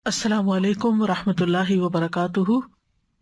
السلام علیکم ورحمۃ اللہ وبرکاتہ،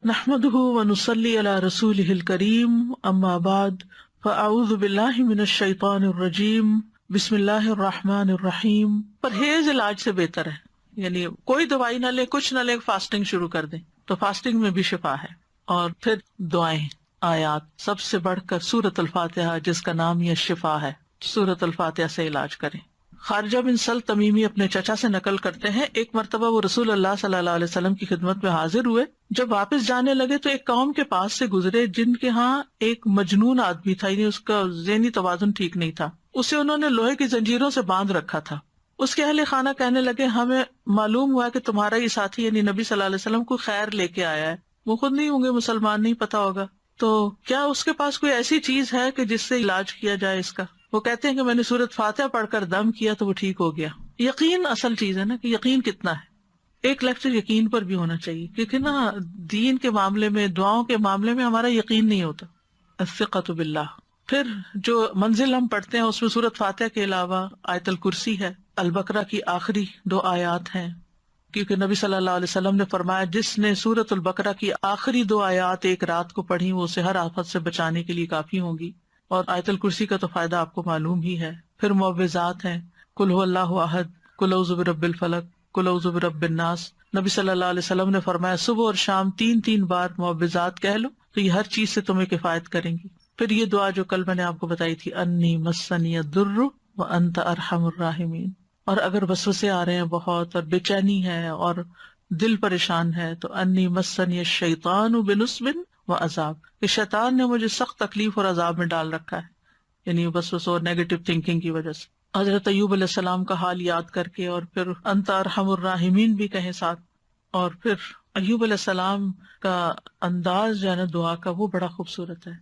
نحمدہ ونصلی علی رسولہ الکریم، اما بعد فاعوذ باللہ من الشیطان الرجیم، بسم اللہ الرحمن الرحیم۔ پرہیز علاج سے بہتر ہے، یعنی کوئی دوائی نہ لے، کچھ نہ لے، فاسٹنگ شروع کر دیں تو فاسٹنگ میں بھی شفا ہے۔ اور پھر دعائیں، آیات، سب سے بڑھ کر سورۃ الفاتحہ جس کا نام یہ شفا ہے، سورۃ الفاتحہ سے علاج کریں۔ خارجہ بن سل تمیمی اپنے چچا سے نقل کرتے ہیں، ایک مرتبہ وہ رسول اللہ صلی اللہ علیہ وسلم کی خدمت میں حاضر ہوئے۔ جب واپس جانے لگے تو ایک قوم کے پاس سے گزرے جن کے ہاں ایک مجنون آدمی تھا، یعنی اس کا ذہنی توازن ٹھیک نہیں تھا۔ اسے انہوں نے لوہے کی زنجیروں سے باندھ رکھا تھا۔ اس کے اہل خانہ کہنے لگے، ہمیں معلوم ہوا کہ تمہارا یہ ساتھی یعنی نبی صلی اللہ علیہ وسلم کو خیر لے کے آیا ہے، وہ خود نہیں ہوں گے مسلمان، نہیں پتا ہوگا، تو کیا اس کے پاس کوئی ایسی چیز ہے کہ جس سے علاج کیا جائے اس کا؟ وہ کہتے ہیں کہ میں نے سورۃ فاتحہ پڑھ کر دم کیا تو وہ ٹھیک ہو گیا۔ یقین اصل چیز ہے نا، کہ یقین کتنا ہے۔ ایک لیکچر یقین پر بھی ہونا چاہیے، کیونکہ نا دین کے معاملے میں، دعاؤں کے معاملے میں ہمارا یقین نہیں ہوتا۔ الثقۃ باللہ۔ پھر جو منزل ہم پڑھتے ہیں اس میں سورۃ فاتحہ کے علاوہ آیت الکرسی ہے، البقرہ کی آخری 2 آیات ہیں، کیونکہ نبی صلی اللہ علیہ وسلم نے فرمایا جس نے سورۃ البقرہ کی آخری 2 آیات ایک رات کو پڑھی وہ اسے ہر آفت سے بچانے کے لیے کافی ہوں گی۔ اور آیت الکرسی کا تو فائدہ آپ کو معلوم ہی ہے۔ پھر معوذات ہیں، قل هو اللہ احد، قل اعوذ برب الفلق، قل اعوذ برب الناس۔ نبی صلی اللہ علیہ وسلم نے فرمایا صبح اور شام 3 بار معوذات کہہ لو تو یہ ہر چیز سے تمہیں کفایت کریں گی۔ پھر یہ دعا جو کل میں نے آپ کو بتائی تھی، انی مسنی الضر وانت ارحم الراحمین۔ اور اگر وسوسے آ رہے ہیں بہت اور بے چینی ہے اور دل پریشان ہے تو انی مسنی الشیطان بنصب وعذاب، کہ شیطان نے مجھے سخت تکلیف اور عذاب میں ڈال رکھا ہے، یعنی وسوسوں اور نیگیٹو تھنکنگ کی وجہ سے۔ حضرت ایوب علیہ السلام کا حال یاد کر کے اور پھر انت ارحم الراحمین بھی کہیں ساتھ۔ اور پھر ایوب علیہ السلام کا انداز جو ہے نا دعا کا، وہ بڑا خوبصورت ہے،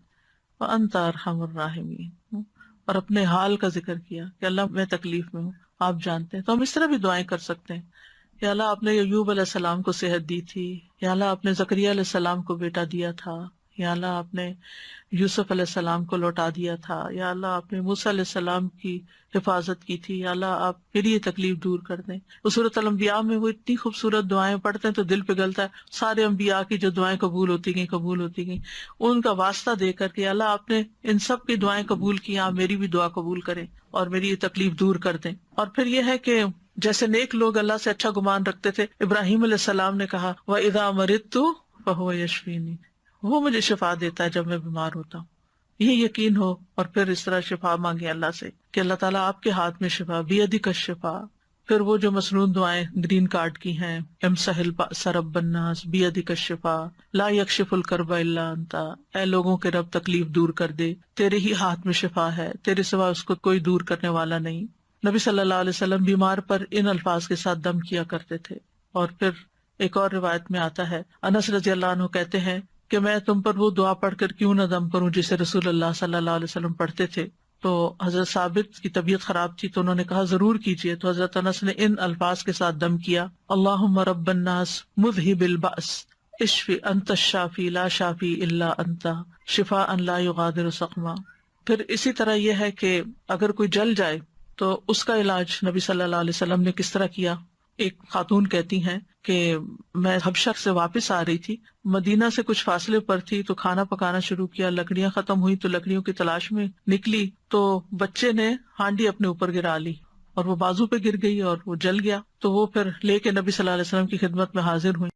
وانت ارحم الراحمین، اور اپنے حال کا ذکر کیا کہ اللہ میں تکلیف میں ہوں، آپ جانتے ہیں۔ تو ہم اس طرح بھی دعائیں کر سکتے ہیں، یا اللہ آپ نے ایوب علیہ السلام کو صحت دی تھی، یا اللہ آپ نے زکریا علیہ السلام کو بیٹا دیا تھا، یا اللہ آپ نے یوسف علیہ السلام کو لوٹا دیا تھا، یا اللہ آپ نے موسیٰ علیہ السلام کی حفاظت کی تھی، یا اللہ آپ میری یہ تکلیف دور کر دیں۔ سورۃ الانبیاء میں وہ اتنی خوبصورت دعائیں پڑھتے ہیں تو دل پگھلتا ہے، سارے انبیاء کی جو دعائیں قبول ہوتی گئیں ان کا واسطہ دے کر کے اللہ آپ نے ان سب کی دعائیں قبول کی، آپ میری بھی دعا قبول کریں اور میری یہ تکلیف دور کر دیں۔ اور پھر یہ ہے کہ جیسے نیک لوگ اللہ سے اچھا گمان رکھتے تھے، ابراہیم علیہ السلام نے کہا وَإِذَا مَرِضْتُ فَهُوَ يَشْفِينِ، وہ مجھے شفا دیتا ہے جب میں بیمار ہوتا ہوں۔ یہ یقین ہو اور پھر اس طرح شفا مانگے اللہ سے کہ اللہ تعالیٰ آپ کے ہاتھ میں شفا، بیدک الشفا۔ پھر وہ جو مسنون دعائیں گرین کارڈ کی ہیں، امسح البأس رب الناس بیدک الشفا، لا یکشف الکرب الا انت، اے لوگوں کے رب تکلیف دور کر دے، تیرے ہی ہاتھ میں شفا ہے، تیرے سوا اس کو کوئی دور کرنے والا نہیں۔ نبی صلی اللہ علیہ وسلم بیمار پر ان الفاظ کے ساتھ دم کیا کرتے تھے۔ اور پھر ایک اور روایت میں آتا ہے، انس رضی اللہ عنہ کہتے ہیں کہ میں تم پر وہ دعا پڑھ کر کیوں نہ دم کروں جسے رسول اللہ صلی اللہ علیہ وسلم پڑھتے تھے۔ تو حضرت ثابت کی طبیعت خراب تھی تو انہوں نے کہا ضرور کیجیے، تو حضرت انس نے ان الفاظ کے ساتھ دم کیا، اللہم رب الناس مذہب البأس اشفی انت الشافی لا شافی الا انت شفاء لا یغادر سقما۔ پھر اسی طرح یہ ہے کہ اگر کوئی جل جائے تو اس کا علاج نبی صلی اللہ علیہ وسلم نے کس طرح کیا۔ ایک خاتون کہتی ہیں کہ میں حبشہ سے واپس آ رہی تھی، مدینہ سے کچھ فاصلے پر تھی، تو کھانا پکانا شروع کیا، لکڑیاں ختم ہوئی تو لکڑیوں کی تلاش میں نکلی تو بچے نے ہانڈی اپنے اوپر گرا لی اور وہ بازو پہ گر گئی اور وہ جل گیا۔ تو وہ پھر لے کے نبی صلی اللہ علیہ وسلم کی خدمت میں حاضر ہوئی،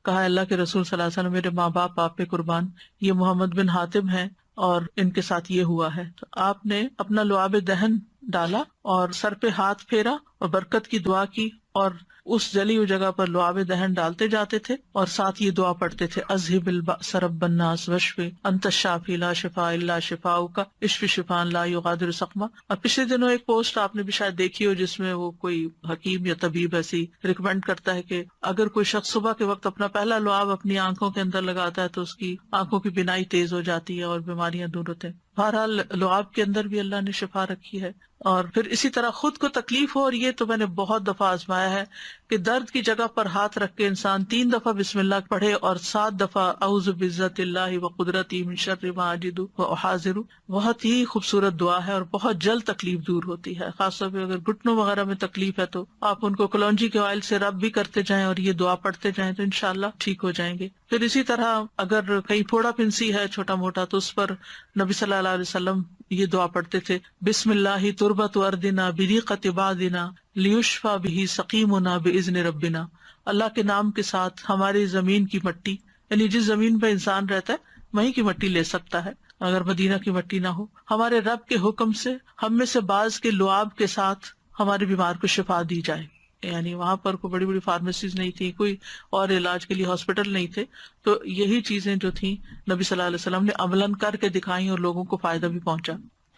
کہا اللہ کے رسول صلی اللہ علیہ وسلم میرے ماں باپ آپ پہ قربان، یہ محمد بن حاتم ہیں اور ان کے ساتھ یہ ہوا ہے۔ تو آپ نے اپنا لعاب دہن ڈالا اور سر پہ ہاتھ پھیرا اور برکت کی دعا کی، اور اس جلی ہوئی جگہ پر لعاب دہن ڈالتے جاتے تھے اور ساتھ یہ دعا پڑھتے تھے، اذہب البأس رب الناس واشفی انت الشافی لا شفاء الا شفاؤک اشفی شفاء لا یغادر سقما۔ اور پچھلے دنوں ایک پوسٹ آپ نے بھی شاید دیکھی ہو جس میں وہ کوئی حکیم یا طبیب ایسی ریکمینڈ کرتا ہے کہ اگر کوئی شخص صبح کے وقت اپنا پہلا لعاب اپنی آنکھوں کے اندر لگاتا ہے تو اس کی آنکھوں کی بینائی تیز ہو جاتی ہے اور بیماریاں دور ہوتے ہیں۔ بہرحال لعاب کے اندر بھی اللہ نے شفا رکھی ہے. اور پھر اسی طرح خود کو تکلیف ہو، اور یہ تو میں نے بہت دفعہ آزمایا ہے کہ درد کی جگہ پر ہاتھ رکھ کے انسان 3 دفعہ بسم اللہ پڑھے اور 7 دفعہ اعوذ بعزت اللہ وقدرتی من شر ما اجد واحاذر. بہت ہی خوبصورت دعا ہے اور بہت جلد تکلیف دور ہوتی ہے. خاص طور پہ اگر گھٹنوں وغیرہ میں تکلیف ہے تو آپ ان کو کلونجی کے آئل سے رب بھی کرتے جائیں اور یہ دعا پڑھتے جائیں تو انشاءاللہ ٹھیک ہو جائیں گے. پھر اسی طرح اگر کہیں پھوڑا پھنسی ہے چھوٹا موٹا تو اس پر نبی صلی اللہ علیہ وسلم یہ دعا پڑھتے تھے، بسم اللہ تربت اردنا بریقت بادنا لیشفا بہ سقیمنا باذن ربنا. اللہ کے نام کے ساتھ ہماری زمین کی مٹی، یعنی جس زمین پہ انسان رہتا ہے وہیں کی مٹی لے سکتا ہے اگر مدینہ کی مٹی نہ ہو. ہمارے رب کے حکم سے ہم میں سے بعض کے لعاب کے ساتھ ہمارے بیمار کو شفا دی جائے. یعنی وہاں پر کوئی بڑی بڑی فارمیسیز نہیں تھی، کوئی اور علاج کے لیے ہاسپٹل نہیں تھے، تو یہی چیزیں جو تھیں نبی صلی اللہ علیہ وسلم نے عملاً کر کے دکھائیں اور لوگوں کو فائدہ بھی پہنچا.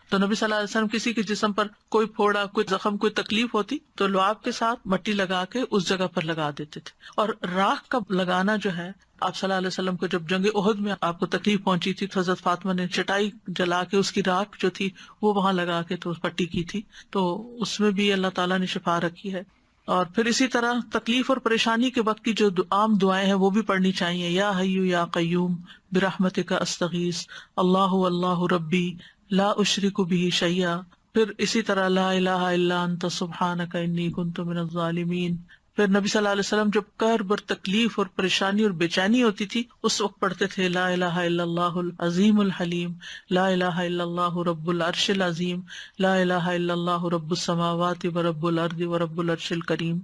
تو نبی صلی اللہ علیہ وسلم کسی کے جسم پر کوئی پھوڑا، کوئی زخم، کوئی تکلیف ہوتی تو لعاب کے ساتھ مٹی لگا کے اس جگہ پر لگا دیتے تھے. اور راکھ کا لگانا جو ہے، آپ صلی اللہ علیہ وسلم کو جب جنگ احد میں آپ کو تکلیف پہنچی تھی تو حضرت فاطمہ نے چٹائی جلا کے اس کی راکھ جو تھی وہ وہاں لگا کے تو پٹی کی تھی، تو اس میں بھی اللہ تعالیٰ نے شفا رکھی ہے. اور پھر اسی طرح تکلیف اور پریشانی کے وقت کی جو عام دعائیں ہیں وہ بھی پڑھنی چاہیے. یا حیو یا قیوم برحمتک استغیث اللہ اللہ ربی لا اشرک بہ شیئا. پھر اسی طرح لا الہ الا انت سبحانک انی کنت من الظالمین. پھر نبی صلی اللہ علیہ وسلم جب کرب اور تکلیف اور پریشانی اور بے چینی ہوتی تھی اس وقت پڑھتے تھے لا الہ الا اللہ العظیم الحلیم، لا الہ الا اللہ رب العرش العظیم، لا الہ الا اللہ رب السماوات ورب الارض ورب العرش الکریم.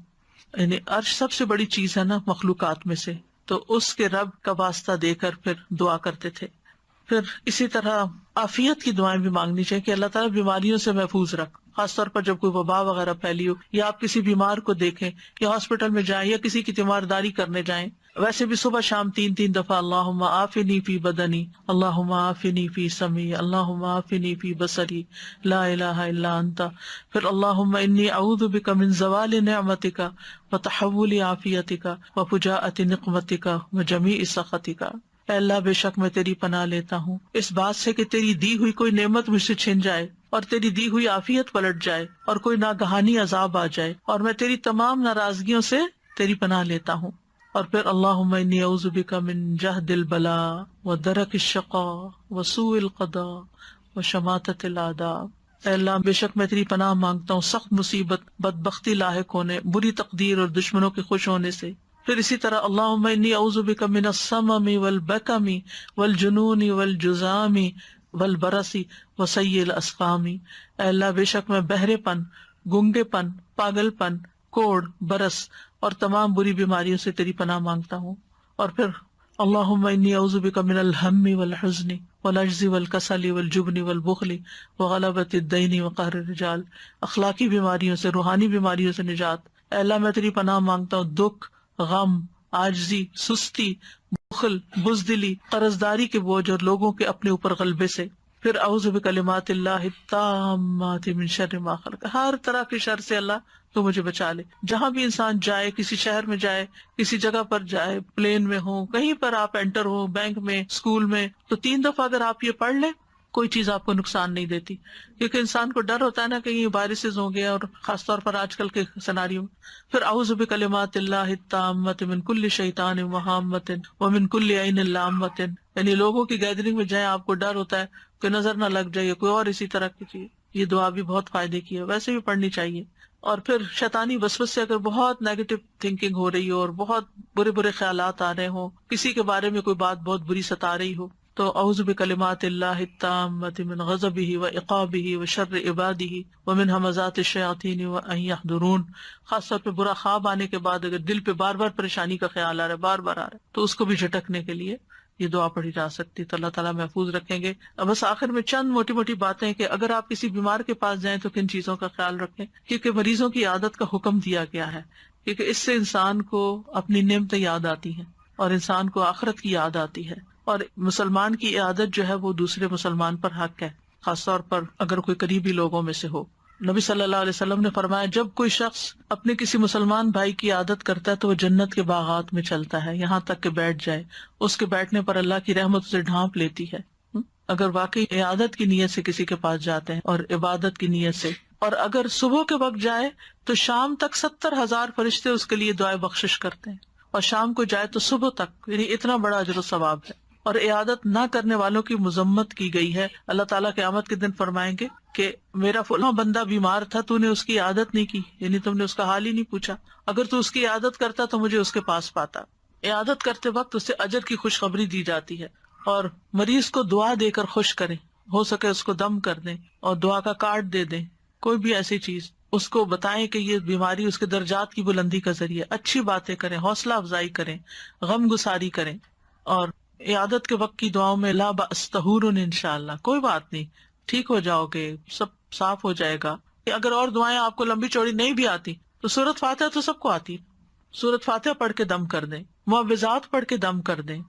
یعنی عرش سب سے بڑی چیز ہے نا مخلوقات میں سے، تو اس کے رب کا واسطہ دے کر پھر دعا کرتے تھے. پھر اسی طرح عافیت کی دعائیں بھی مانگنی چاہیے کہ اللہ تعالیٰ بیماریوں سے محفوظ رکھ، خاص طور پر جب کوئی وبا وغیرہ پھیلی ہو یا آپ کسی بیمار کو دیکھیں یا ہاسپٹل میں جائیں یا کسی کی تیمارداری کرنے جائیں. ویسے بھی صبح شام 3 دفعہ اللہم عافنی فی بدنی، اللہم عافنی فی سمعی، اللہم عافنی فی بصری، لا الہ الا انت. پھر اللہم انی اعوذ بک من زوال نعمتک وتحول عافیتک وفجاءۃ نقمتک وجمیع سخطک. اے اللہ بے شک میں تیری پناہ لیتا ہوں اس بات سے کہ تیری دی ہوئی کوئی نعمت مجھ سے چھن جائے اور تیری دی ہوئی عافیت پلٹ جائے اور کوئی ناگہانی عذاب آ جائے، اور میں تیری تمام ناراضگیوں سے تیری پناہ لیتا ہوں. اور پھر اللہم انی اعوذ بک من جہد البلاء ودرک الشقاء وسوء القضاء وشماتۃ الاعداء. اے اللہ بے شک میں تیری پناہ مانگتا ہوں سخت مصیبت، بدبختی لاحق ہونے، بری تقدیر اور دشمنوں کے خوش ہونے سے. پھر اسی طرح اللہم انی اعوذ بک من السمم والبکم والجنون والجذام والبرص وسیء الاسقام. اے اللہ بے شک میں بہرے پن، گنگے پن، پاگل پن، کوڑ، برس اور تمام بری بیماریوں سے تیری پناہ مانگتا ہوں. اور پھر اللہم انی اعوذ بک من الہم والحزن والعجز والکسل والجبن والبخل وغلبۃ الدین وقہر الرجال. اخلاقی بیماریوں سے، روحانی بیماریوں سے نجات. اے اللہ میں تیری پناہ مانگتا ہوں دکھ، غم، عاجزی، سستی، بخل، بزدلی، قرضداری کے بوجھ اور لوگوں کے اپنے اوپر غلبے سے. پھر اعوذ بکلمات اللہ التامات من شر ما خلق. ہر طرح کے شر سے اللہ تو مجھے بچا لے. جہاں بھی انسان جائے، کسی شہر میں جائے، کسی جگہ پر جائے، پلین میں ہو، کہیں پر آپ انٹر ہو، بینک میں، اسکول میں، تو 3 دفعہ اگر آپ یہ پڑھ لیں کوئی چیز آپ کو نقصان نہیں دیتی. کیونکہ انسان کو ڈر ہوتا ہے نا کہیں وائرسز ہوں گے، اور خاص طور پر آج کل کے سیناریو میں. پھر اعوذ بکلمات اللہ التامات من کل شیطان وہامۃ ومن کل عین لامۃ. یعنی لوگوں کی گیدرنگ میں جائیں آپ کو ڈر ہوتا ہے کہ نظر نہ لگ جائے کوئی اور اسی طرح کی چیز. یہ دعا بھی بہت فائدے کی ہے، ویسے بھی پڑھنی چاہیے. اور پھر شیطانی وسوسے سے اگر بہت نیگیٹو تھنکنگ ہو رہی ہو اور بہت برے برے خیالات آ رہے ہوں، کسی کے بارے میں کوئی بات بہت بری ستا رہی ہو، تو اعوذ بکلمات اللہ التامات من غضبہ وعقابہ وشر عبادہ ومن ھمزات الشیاطین وان یحضرون. خاص طور پہ برا خواب آنے کے بعد اگر دل پہ بار بار پریشانی کا خیال آ رہا ہے، بار بار آ رہا ہے، تو اس کو بھی جھٹکنے کے لیے یہ دعا پڑھی جا سکتی. تو اللہ تعالیٰ محفوظ رکھیں گے. بس آخر میں چند موٹی موٹی باتیں کہ اگر آپ کسی بیمار کے پاس جائیں تو کن چیزوں کا خیال رکھیں، کیونکہ مریضوں کی عادت کا حکم دیا گیا ہے، کیونکہ اس سے انسان کو اپنی نعمتیں یاد آتی ہیں اور انسان کو آخرت کی یاد آتی ہے. اور مسلمان کی عادت جو ہے وہ دوسرے مسلمان پر حق ہے، خاص طور پر اگر کوئی قریبی لوگوں میں سے ہو. نبی صلی اللہ علیہ وسلم نے فرمایا جب کوئی شخص اپنے کسی مسلمان بھائی کی عادت کرتا ہے تو وہ جنت کے باغات میں چلتا ہے یہاں تک کہ بیٹھ جائے، اس کے بیٹھنے پر اللہ کی رحمت اسے ڈھانپ لیتی ہے. اگر واقعی عیادت کی نیت سے کسی کے پاس جاتے ہیں اور عبادت کی نیت سے، اور اگر صبح کے وقت جائے تو شام تک 70,000 فرشتے اس کے لیے دعائیں بخشش کرتے ہیں، اور شام کو جائے تو صبح تک، یعنی اتنا بڑا اجر و ثواب ہے۔ اور عیادت نہ کرنے والوں کی مذمت کی گئی ہے۔ اللہ تعالیٰ قیامت کے دن فرمائیں گے کہ میرا فلاں بندہ بیمار تھا، تو نے اس کی عیادت نہیں کی، یعنی تم نے اس کا حال ہی نہیں پوچھا، اگر تو اس کی عیادت کرتا تو مجھے اس کے پاس پاتا۔ عیادت کرتے وقت اسے اجر کی خوشخبری دی جاتی ہے، اور مریض کو دعا دے کر خوش کریں، ہو سکے اس کو دم کر دیں اور دعا کا کارڈ دے دیں، کوئی بھی ایسی چیز اس کو بتائیں کہ یہ بیماری اس کے درجات کی بلندی کا ذریعہ، اچھی باتیں کریں، حوصلہ افزائی کریں، غم گساری کریں۔ اور عیادت کے وقت کی دعاؤں میں لا بأس طہور انشاءاللہ، کوئی بات نہیں، ٹھیک ہو جاؤ گے، سب صاف ہو جائے گا۔ اگر اور دعائیں آپ کو لمبی چوڑی نہیں بھی آتی تو سورۃ فاتحہ تو سب کو آتی، سورۃ فاتحہ پڑھ کے دم کر دیں، معوذات پڑھ کے دم کر دیں،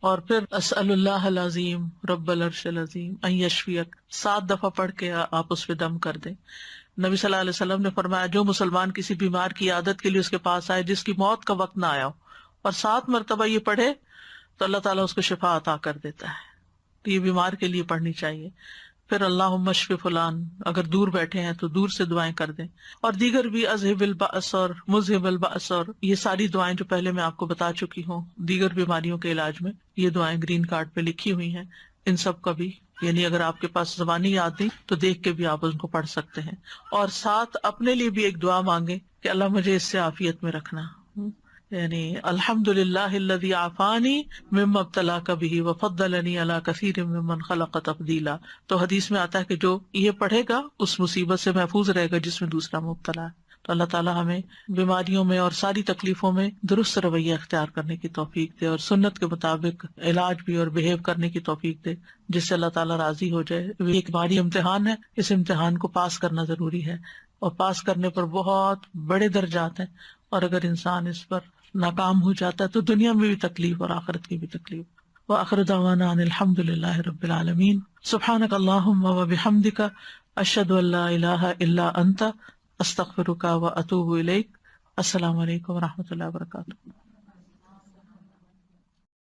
اور پھر اسأل اللہ العظیم رب العرش العظیم ان یشفیک 7 دفعہ پڑھ کے آپ اس پہ دم کر دیں۔ نبی صلی اللہ علیہ وسلم نے فرمایا جو مسلمان کسی بیمار کی عادت کے لیے اس کے پاس آئے جس کی موت کا وقت نہ آیا ہو، اور 7 مرتبہ یہ پڑھے تو اللہ تعالیٰ اس کو شفا عطا کر دیتا ہے۔ تو یہ بیمار کے لیے پڑھنی چاہیے۔ پھر اللہم اشف فلان، اگر دور بیٹھے ہیں تو دور سے دعائیں کر دیں، اور دیگر بھی اذہب البأس اور مذہب البأس، اور یہ ساری دعائیں جو پہلے میں آپ کو بتا چکی ہوں دیگر بیماریوں کے علاج میں، یہ دعائیں گرین کارڈ پہ لکھی ہوئی ہیں، ان سب کا بھی، یعنی اگر آپ کے پاس زبانی یاد نہیں تو دیکھ کے بھی آپ ان کو پڑھ سکتے ہیں۔ اور ساتھ اپنے لیے بھی ایک دعا مانگے کہ اللہ مجھے اس سے عافیت میں رکھنا، یعنی الحمدللہ الذی عافانی مما ابتلاک بہ وفضلنی علی کثیر ممن خلق تفضیلا۔ تو حدیث میں آتا ہے کہ جو یہ پڑھے گا اس مصیبت سے محفوظ رہے گا جس میں دوسرا مبتلا ہے۔ تو اللہ تعالیٰ ہمیں بیماریوں میں اور ساری تکلیفوں میں درست رویہ اختیار کرنے کی توفیق دے، اور سنت کے مطابق علاج بھی اور بہیو کرنے کی توفیق دے، جس سے اللہ تعالیٰ راضی ہو جائے۔ یہ ایک باری امتحان ہے، اس امتحان کو پاس کرنا ضروری ہے، اور پاس کرنے پر بہت بڑے درجات ہیں، اور اگر انسان اس پر ناکام ہو جاتا ہے تو دنیا میں بھی تکلیف اور آخرت کی بھی تکلیف۔ وآخر دعوانا ان الحمد للہ رب العالمین۔ سبحانک اللہم وبحمدک، اشہد ان لا الہ الا انت، استغفرک واتوب الیک۔ السلام علیکم ورحمۃ اللہ وبرکاتہ۔